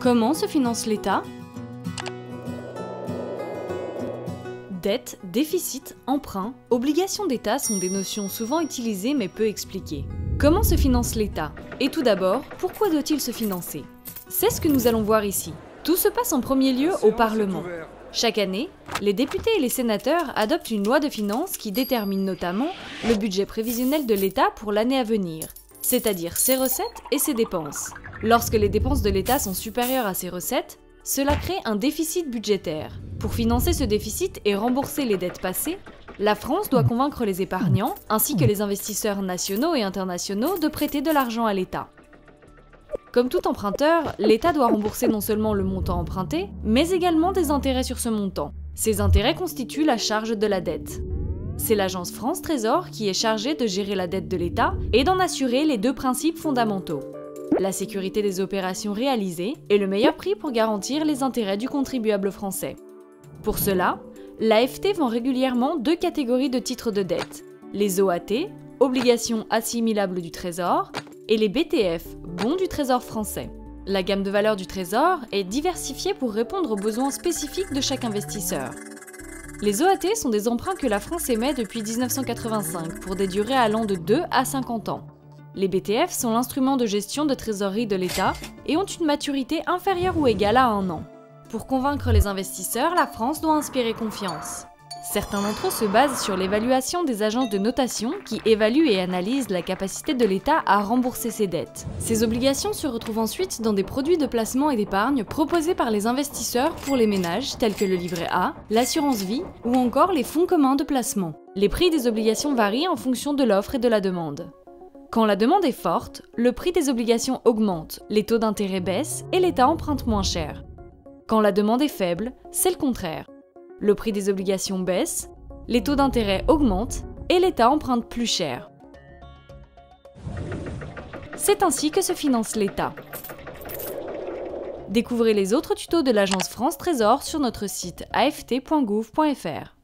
Comment se finance l'État? Dette, déficit, emprunt, obligation d'État sont des notions souvent utilisées mais peu expliquées. Comment se finance l'État? Et tout d'abord, pourquoi doit-il se financer? C'est ce que nous allons voir ici. Tout se passe en premier lieu au Parlement. Chaque année, les députés et les sénateurs adoptent une loi de finances qui détermine notamment le budget prévisionnel de l'État pour l'année à venir, c'est-à-dire ses recettes et ses dépenses. Lorsque les dépenses de l'État sont supérieures à ses recettes, cela crée un déficit budgétaire. Pour financer ce déficit et rembourser les dettes passées, la France doit convaincre les épargnants, ainsi que les investisseurs nationaux et internationaux, de prêter de l'argent à l'État. Comme tout emprunteur, l'État doit rembourser non seulement le montant emprunté, mais également des intérêts sur ce montant. Ces intérêts constituent la charge de la dette. C'est l'agence France Trésor qui est chargée de gérer la dette de l'État et d'en assurer les deux principes fondamentaux: la sécurité des opérations réalisées et le meilleur prix pour garantir les intérêts du contribuable français. Pour cela, l'AFT vend régulièrement deux catégories de titres de dette: les OAT, obligations assimilables du Trésor, et les BTF, bons du Trésor français. La gamme de valeurs du Trésor est diversifiée pour répondre aux besoins spécifiques de chaque investisseur. Les OAT sont des emprunts que la France émet depuis 1985 pour des durées allant de 2 à 50 ans. Les BTF sont l'instrument de gestion de trésorerie de l'État et ont une maturité inférieure ou égale à 1 an. Pour convaincre les investisseurs, la France doit inspirer confiance. Certains d'entre eux se basent sur l'évaluation des agences de notation qui évaluent et analysent la capacité de l'État à rembourser ses dettes. Ces obligations se retrouvent ensuite dans des produits de placement et d'épargne proposés par les investisseurs pour les ménages tels que le livret A, l'assurance vie ou encore les fonds communs de placement. Les prix des obligations varient en fonction de l'offre et de la demande. Quand la demande est forte, le prix des obligations augmente, les taux d'intérêt baissent et l'État emprunte moins cher. Quand la demande est faible, c'est le contraire. Le prix des obligations baisse, les taux d'intérêt augmentent et l'État emprunte plus cher. C'est ainsi que se finance l'État. Découvrez les autres tutos de l'agence France Trésor sur notre site aft.gouv.fr.